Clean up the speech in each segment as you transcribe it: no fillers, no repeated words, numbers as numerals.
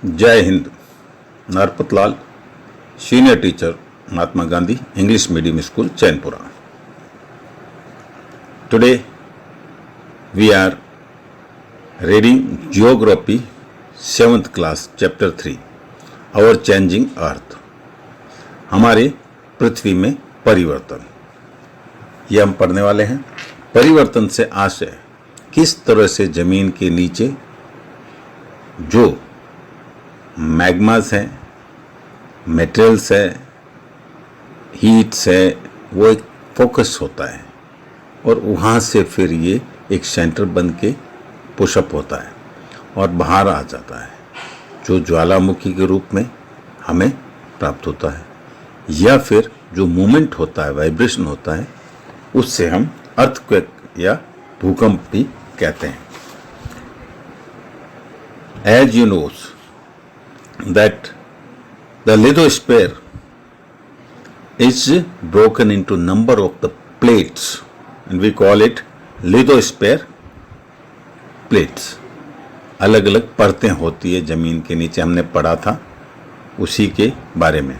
जय हिंद. नरपत लाल, senior teacher, Mahatma Gandhi English Medium School, Chainpura. Today we are reading Geography 7th class Chapter 3, Our Changing Earth. हमारे पृथ्वी में परिवर्तन, यह हम पढ़ने वाले हैं. परिवर्तन से आशय किस तरह से जमीन के नीचे जो मैग्मास है, मेटेरियल्स है, हीट्स है, वो एक फोकस होता है और वहाँ से फिर ये एक सेंटर बन के पुशअप होता है और बाहर आ जाता है, जो ज्वालामुखी के रूप में हमें प्राप्त होता है, या फिर जो मूवमेंट होता है, वाइब्रेशन होता है, उससे हम अर्थक्वेक या भूकंप भी कहते हैं. As you know that the lithosphere is broken into number of the plates and we call it lithosphere plates. अलग अलग परतें होती है जमीन के नीचे, हमने पढ़ा था उसी के बारे में.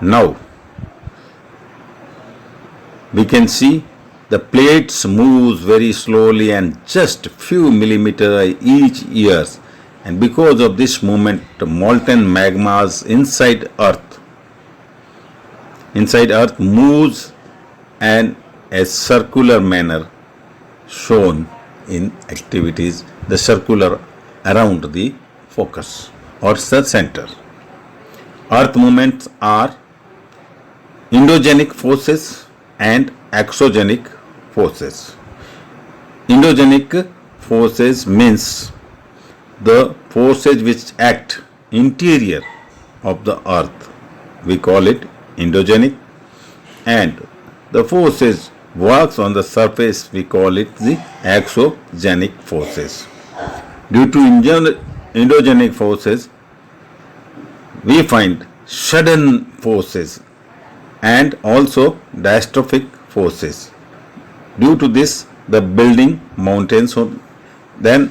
Now we can see the plates moves very slowly and just few millimeters each year, and because of this movement molten magmas inside earth moves and a circular manner shown in activities, the circular around the focus or the center. Earth movements are endogenic forces and exogenic forces. Endogenic forces means the forces which act interior of the earth, we call it endogenic, and the forces works on the surface, we call it the exogenic forces. Due to endogenic forces, we find sudden forces and also diastrophic forces. Due to this, the building mountains, then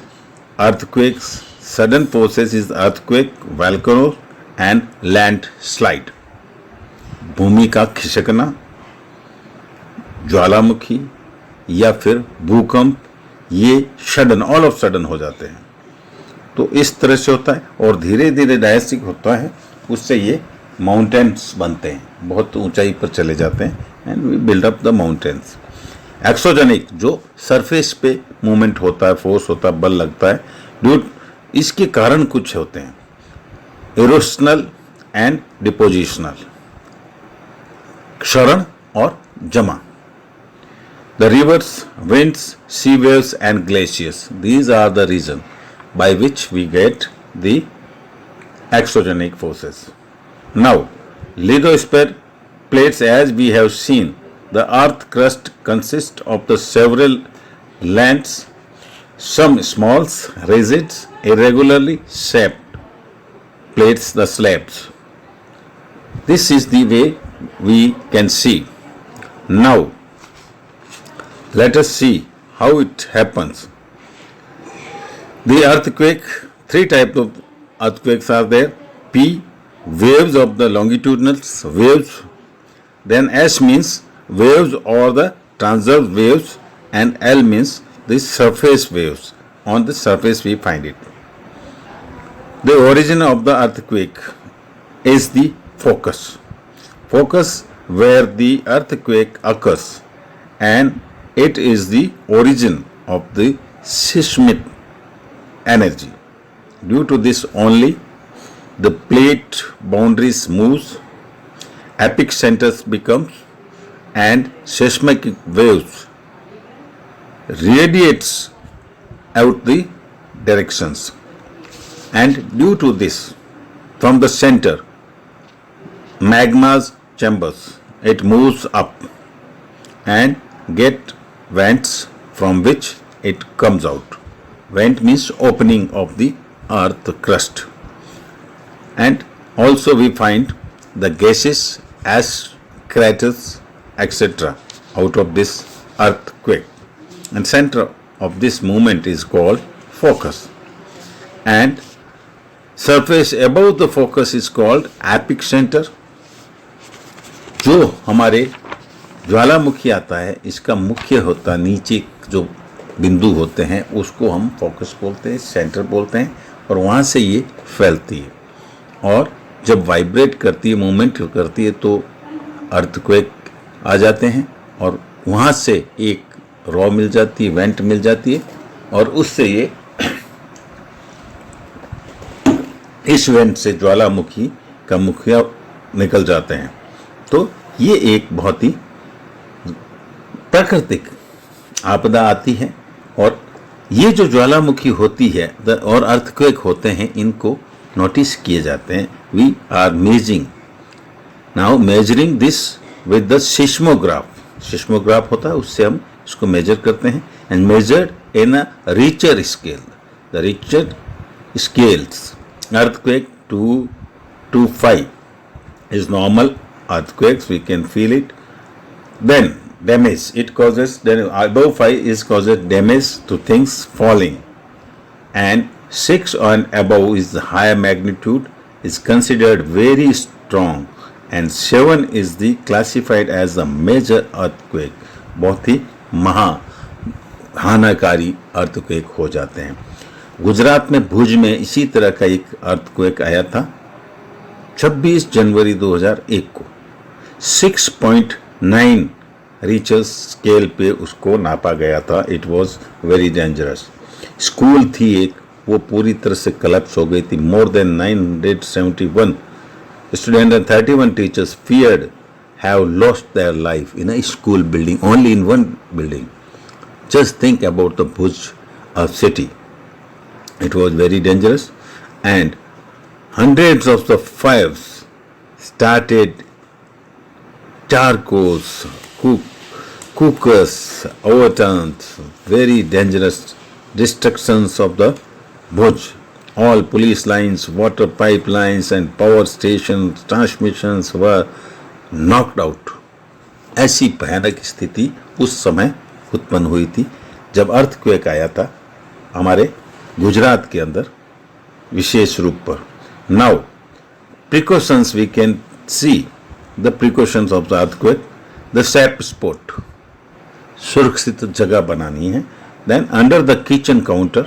earthquakes, sudden forces is earthquake, volcano and landslide. भूमि का खिसकना, ज्वालामुखी या फिर भूकंप, ये sudden, all of sudden हो जाते हैं. तो इस तरह से होता है और धीरे धीरे डायस्टिक होता है, उससे ये माउंटेन्स बनते हैं, बहुत ऊंचाई पर चले जाते हैं and we build up the mountains. Exogenic जो सरफेस पे मूवमेंट होता है, फोर्स होता है, बल लगता है, ड्यू इसके कारण कुछ होते हैं, इरोशनल एंड डिपोजिशनल, क्षरण और जमा. The rivers, winds, sea waves and glaciers, these are the reason by which we get the exogenic forces. Now, lithosphere plates, as we have seen, the earth crust consists of the several lands, some small, rigid, irregularly shaped plates, the slabs. This is the way we can see. Now, let us see how it happens. The earthquake, three types of earthquakes are there. P, waves of the longitudinal waves. Then S means waves or the transverse waves, and L means the surface waves. On the surface we find it. The origin of the earthquake is the focus. Focus where the earthquake occurs, and it is the origin of the seismic energy. Due to this only the plate boundaries moves, epic centers becomes, and seismic waves radiates out the directions. And due to this, from the center, magma's chambers, it moves up and get vents from which it comes out. Vent means opening of the earth crust. And also we find the gases as craters, etc. out of this earthquake. And center of this movement is called focus. And surface above the focus is called epicentre. जो हमारे ज्वालामुखी आता है इसका मुख्य होता नीचे जो बिंदु होते हैं उसको हम फोकस बोलते हैं, सेंटर बोलते हैं, और वहाँ से ये फैलती है और जब वाइब्रेट करती है, मूवमेंट करती है तो अर्थक्वेक आ जाते हैं और वहाँ से एक रॉ मिल जाती है, वेंट मिल जाती है और उससे ये इस वेंट से ज्वालामुखी का मुखिया निकल जाते हैं। तो ये एक बहुत ही प्राकृतिक आपदा आती है और ये जो ज्वालामुखी होती है और अर्थक्वेक होते हैं इनको नोटिस किए जाते हैं। We are measuring this with the seismograph. Seismograph होता है उससे हम इसको मेजर करते हैं and measured in a Richter scale. The Richter scales earthquake 2 to 5 is normal earthquakes, we can feel it. Then damage, it causes, then above 5 is causes damage to things falling, and 6 and above is the higher magnitude, is considered very strong, and 7 is the classified as a major earthquake. बहुत ही महा हानाकारी earthquake हो जाते हैं। गुजरात में भुज में इसी तरह का एक अर्थक्वेक आया था 26 जनवरी 2001 को। 6.9 रिचर स्केल पे उसको नापा गया था। It was very dangerous. School थी एक, वो पूरी तरह से कलेप्स हो गई थी। More than 971 student and 31 teachers feared have lost their life in a school building, only in one building. Just think about the Bhuj city. It was very dangerous and hundreds of the fires started, charcoals, cookers overturned, very dangerous destructions of the Bhuj. All police lines, water pipelines and power stations, transmissions were knocked out. ऐसी भयानक स्थिति उस समय उत्पन्न हुई थी जब earthquake आया था हमारे गुजरात के अंदर विशेष रूप पर। Now precautions, we can see the precautions of the earthquake. The safe spot, सुरक्षित जगह बनानी है। Then under the kitchen counter,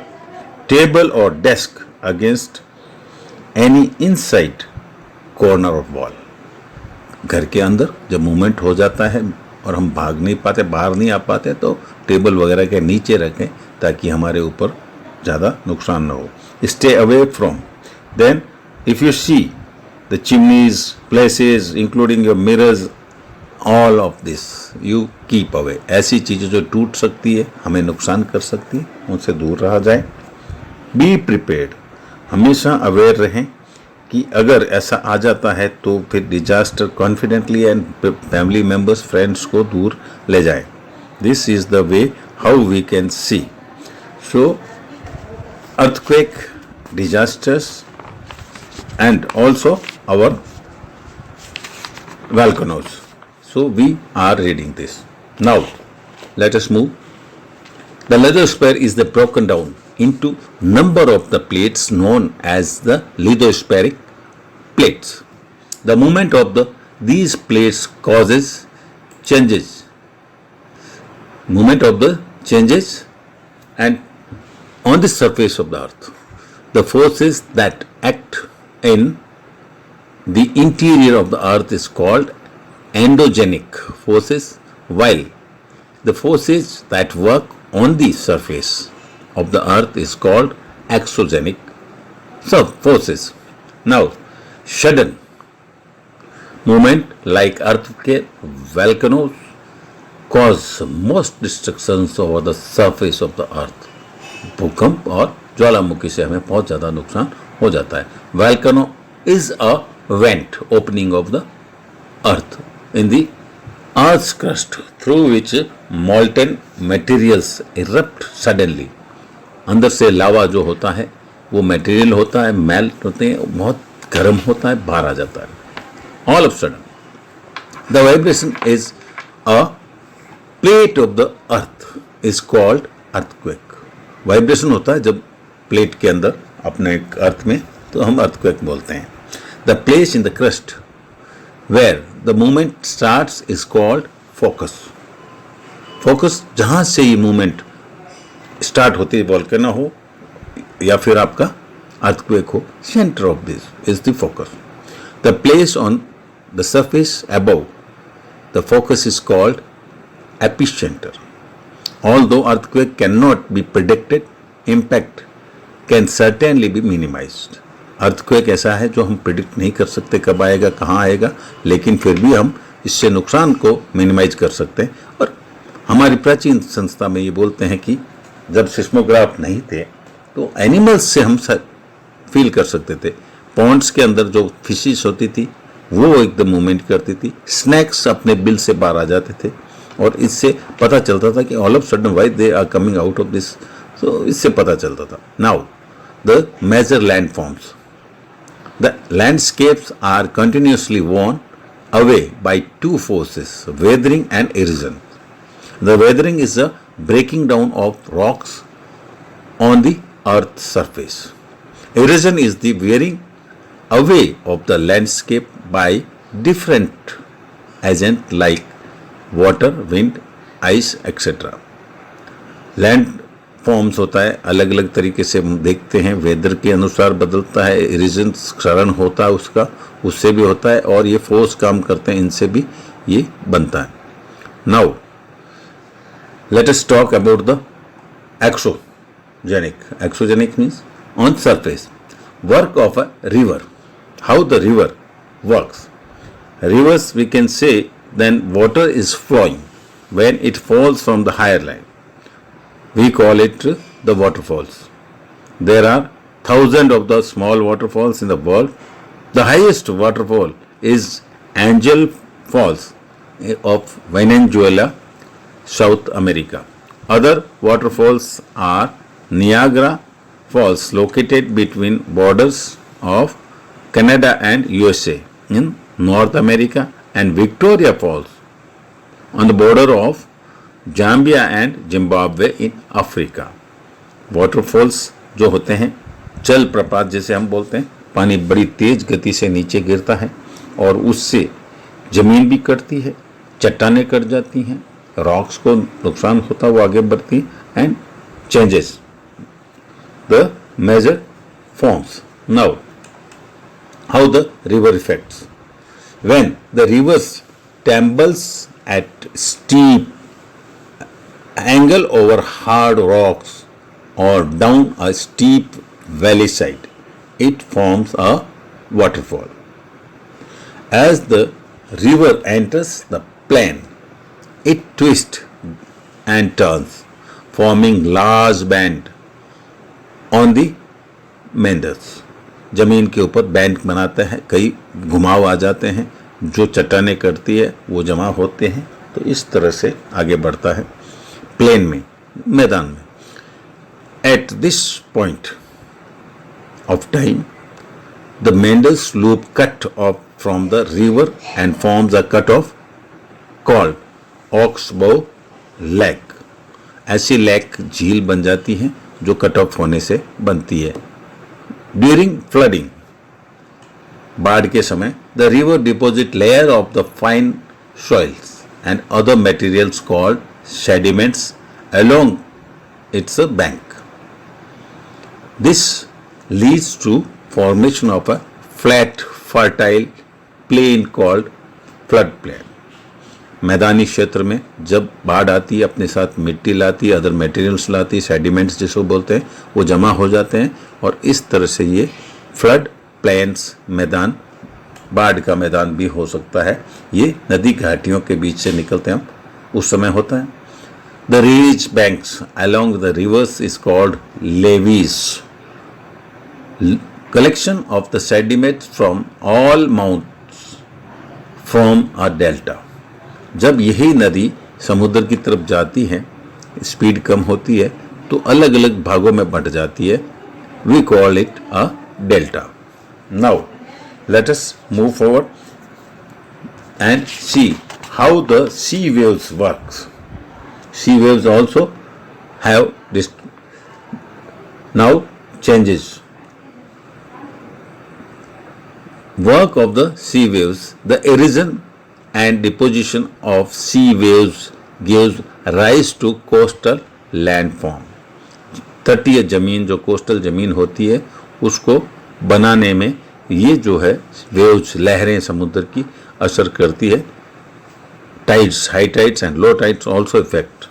table और desk against any inside corner of wall. घर के अंदर जब मूवमेंट हो जाता है और हम भाग नहीं पाते, बाहर नहीं आ पाते, तो टेबल वगैरह के नीचे रखें ताकि हमारे ऊपर ज़्यादा नुकसान न हो। Stay away from. Then if you see the chimneys, places including your mirrors, all of this you keep away. ऐसी चीज़ें जो टूट सकती है, हमें नुकसान कर सकती है, उनसे दूर रहा जाए। बी प्रिपेयर्ड, हमेशा अवेयर रहें कि अगर ऐसा आ जाता है तो फिर disaster confidently and family members, friends को दूर ले जाएं। This is the way how we can see. So earthquake, disasters, and also our volcanoes. So we are reading this. Now let us move. The lithosphere is the broken down into number of the plates known as the lithospheric plates. The movement of these plates causes changes. Movement of the changes and on the surface of the earth. The forces that act in the interior of the earth is called endogenic forces, while the forces that work on the surface of the earth is called exogenic forces. Now, sudden movement like earthquake, volcanoes cause most destructions over the surface of the earth. भूकंप और ज्वालामुखी से हमें बहुत ज़्यादा नुकसान हो जाता है। Volcano is a went opening of the earth in the earth crust through which मॉल्टन materials erupt suddenly. अंदर से लावा जो होता है वो मटेरियल होता है, मेल्ट होते हैं, बहुत गर्म होता है, बाहर आ जाता है। All of sudden the vibration is a plate of the earth is called earthquake. Vibration होता है जब प्लेट के अंदर अपने एक अर्थ में तो हम अर्थक्वेक बोलते हैं। The place in the crust where the movement starts is called focus. Focus जहां से ये मूवमेंट स्टार्ट होती है, वोल्केनो हो या फिर आपका अर्थक्वेक हो, centre of this is the focus. The place on the surface above the focus is called epicentre. Although earthquake cannot be predicted, impact can certainly be minimized. Earthquake ऐसा है जो हम प्रिडिक्ट नहीं कर सकते कब आएगा, कहाँ आएगा, लेकिन फिर भी हम इससे नुकसान को मिनिमाइज कर सकते हैं। और हमारी प्राचीन संस्था में ये बोलते हैं कि जब सिस्मोग्राफ नहीं थे तो एनिमल्स से हम फील कर सकते थे। पॉन्ड्स के अंदर जो फिशेस होती थी वो एकदम मूवमेंट करती थी, स्नैक्स अपने बिल से बाहर आ जाते थे और इससे पता चलता था कि all of sudden why they are coming out of this, तो इससे पता चलता था। Now the major land forms, the landscapes are continuously worn away by two forces, weathering and erosion. The weathering is a breaking down of rocks on the earth's surface. Erosion is the wearing away of the landscape by different agents like water, wind, ice, etc. Land forms होता है, अलग अलग तरीके से हम देखते हैं, weather के अनुसार बदलता है, इरोजन क्षरण होता है उसका, उससे भी होता है, और ये फोर्स काम करते हैं, इनसे भी ये बनता है। Now let us talk about the exogenic. Exogenic means on surface work of a river. How the river works? Rivers, we can say, then water is flowing when it falls from the higher land. We call it the waterfalls. There are thousands of the small waterfalls in the world. The highest waterfall is Angel Falls of Venezuela, South America. Other waterfalls are Niagara Falls, located between borders of Canada and USA in North America, and Victoria Falls on the border of Zambia and Zimbabwe in Africa. Waterfalls जो होते हैं जल प्रपात जैसे हम बोलते हैं, पानी बड़ी तेज गति से नीचे गिरता है और उससे जमीन भी कटती है, चट्टानें कट जाती हैं, रॉक्स को नुकसान होता, वो आगे बढ़ती and changes the major forms. Now how the river effects, when the rivers tumbles at steep angle over hard rocks और down a steep valley side, it forms a waterfall. As the river enters the plain, it twists and turns, forming large bend on the meanders. जमीन के ऊपर band बनाता है, कई घुमाव आ जाते हैं, जो चट्टानें करती है वो जमा होते हैं, तो इस तरह से आगे बढ़ता है प्लेन में, मैदान में. At this point of time, the meanders loop cut off from the river and forms a cut-off called Oxbow Lake. ऐसी लेक झील बन जाती है जो कट ऑफ होने से बनती है. ड्यूरिंग फ्लडिंग, बाढ़ के समय, the river deposit layer of the fine soils and other materials called sediments along it's bank. This leads to formation of a flat, fertile plain called floodplain. मैदानी क्षेत्र में जब बाढ़ आती है अपने साथ मिट्टी लाती है, अदर मटेरियल्स लाती है, सेडिमेंट्स जिसको बोलते हैं, वो जमा हो जाते हैं और इस तरह से ये फ्लड प्लेन्स, मैदान, बाढ़ का मैदान भी हो सकता है. ये नदी घाटियों के बीच से निकलते हैं, उस समय होता है. The ridge banks along the rivers is called levees. Collection of the sediments from all mountains form a delta. जब यही नदी समुद्र की तरफ जाती है, स्पीड कम होती है, तो अलग अलग भागों में बंट जाती है. We call it a delta. Now, let us move forward and see how the sea waves works. Sea waves also have this now changes. Work of the sea waves, the erosion and deposition of sea waves gives rise to coastal landform. तटीय जमीन, जो coastal जमीन होती है, उसको बनाने में ये जो है वेव्स, लहरें समुद्र की असर करती है. Tides, high tides and low tides also effect.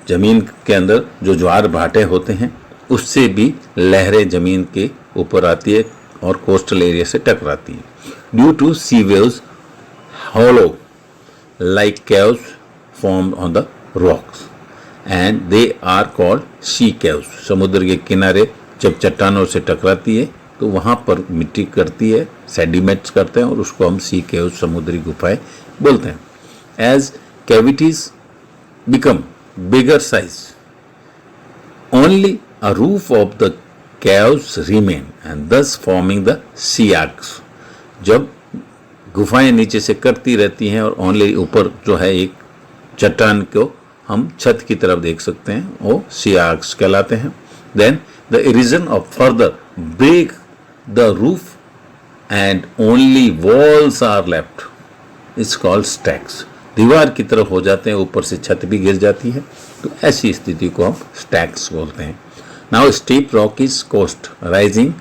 जमीन के अंदर जो ज्वार भाटे होते हैं उससे भी लहरें जमीन के ऊपर आती है और कोस्टल एरिया से टकराती है. Due to sea waves hollow like caves formed on the rocks and they are called sea caves. समुद्र के किनारे जब चट्टानों से टकराती है तो वहाँ पर मिट्टी करती है, सेडिमेंट्स करते हैं और उसको हम सी केव्स, समुद्री गुफाएं बोलते हैं. As cavities become bigger size, only a roof of the caves remain and thus forming the sea arcs. जब गुफाएं नीचे से कटती रहती हैं और ओनली ऊपर जो है एक चट्टान को हम छत की तरफ देख सकते हैं, वो sea arcs कहलाते हैं. Then the erosion of further break the roof and only walls are left. It's called stacks. दीवार की तरफ हो जाते हैं, ऊपर से छत भी गिर जाती है, तो ऐसी स्थिति को हम stacks बोलते हैं. Now steep rock is coast rising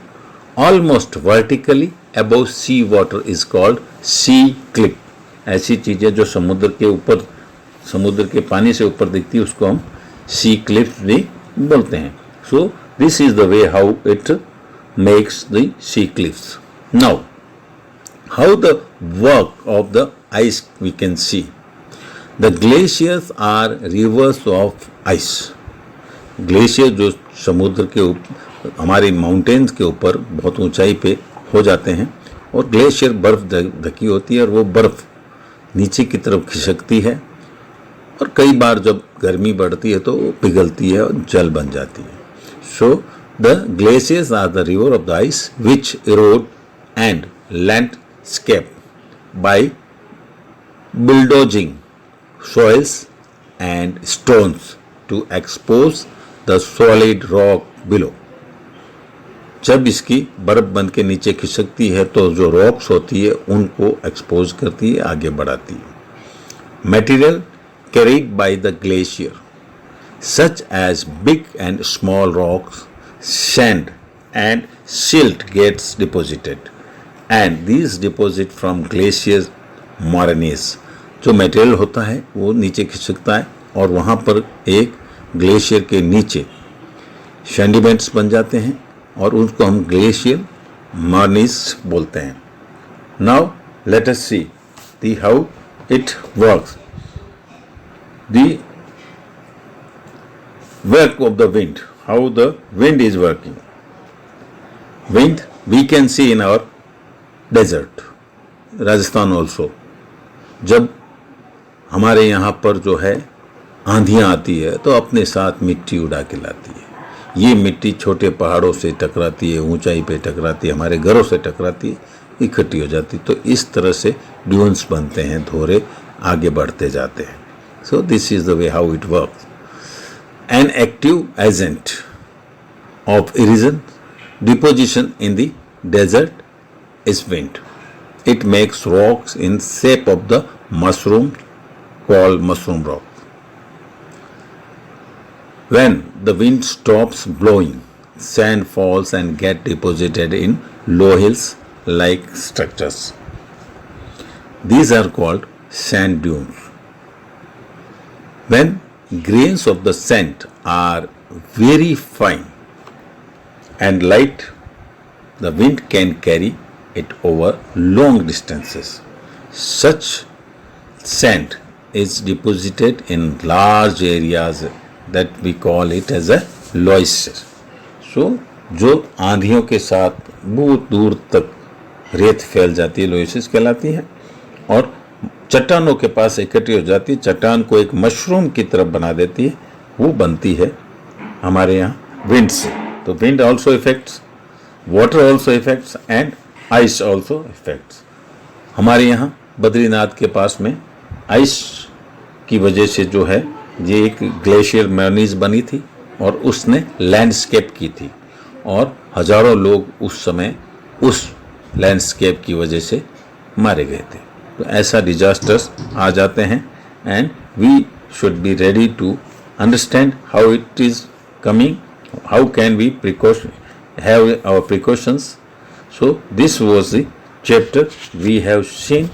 almost vertically above sea water is called sea cliff. ऐसी चीजें जो समुद्र के ऊपर, समुद्र के पानी से ऊपर दिखती है उसको हम sea cliff भी बोलते हैं. So this is the way how it makes the sea cliffs. Now how the work of the ice we can see. The glaciers are rivers of ice. Glacier जो समुद्र के ऊपर, हमारे माउंटेन्स के ऊपर बहुत ऊंचाई पे हो जाते हैं और ग्लेशियर बर्फ ढकी होती है और वो बर्फ नीचे की तरफ खिसकती है और कई बार जब गर्मी बढ़ती है तो वो पिघलती है और जल बन जाती है. So the glaciers are the river of the ice which erode and landscape by bulldozing soils and stones to expose the solid rock below. जब इसकी बर्फ बन के नीचे खिसकती है तो जो रॉक्स होती है उनको एक्सपोज करती है, आगे बढ़ाती है. Material carried by the glacier such as big and small rocks, sand and silt gets deposited and these deposit from glacier moraines. जो मटेरियल होता है वो नीचे खिसकता है और वहाँ पर एक ग्लेशियर के नीचे सेडिमेंट्स बन जाते हैं और उनको हम ग्लेशियर मोरनीज बोलते हैं. Now let us see the how it works. The work of the wind, how the wind is working. Wind we can see in our desert, Rajasthan also. जब हमारे यहाँ पर जो है आंधियाँ आती है तो अपने साथ मिट्टी उड़ा के लाती है. ये मिट्टी छोटे पहाड़ों से टकराती है, ऊंचाई पे टकराती है, हमारे घरों से टकराती है, इकट्ठी हो जाती है. तो इस तरह से ड्यून्स बनते हैं, धोरे आगे बढ़ते जाते हैं. So this is the way how it works. An active agent of erosion deposition in the desert is wind. It makes rocks in shape of the mushroom called mushroom rock. When the wind stops blowing, sand falls and get deposited in low hills like structures. These are called sand dunes. When grains of the sand are very fine and light, the wind can carry it over long distances. Such sand is deposited in large areas that we call it as a loess. So जो आंधियों के साथ बहुत दूर तक रेत फैल जाती है, लोएसिस कहलाती है और चट्टानों के पास इकट्ठी हो जाती है, चट्टान को एक मशरूम की तरफ बना देती है, वो बनती है हमारे यहाँ विंड से. तो wind also effects, water also effects and ice also effects. हमारे यहाँ बद्रीनाथ के पास में आइस की वजह से जो है ये एक ग्लेशियर मोरनीज बनी थी और उसने लैंडस्केप की थी और हजारों लोग उस समय उस लैंडस्केप की वजह से मारे गए थे। तो ऐसा डिजास्टर्स आ जाते हैं and we should be ready to understand how it is coming, how can we have our precautions. So this was the chapter we have seen.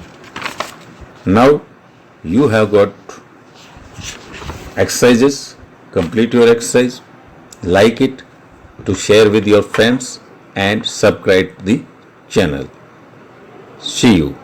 Now you have got exercises. Complete your exercise, like it, to share with your friends and subscribe the channel. See you.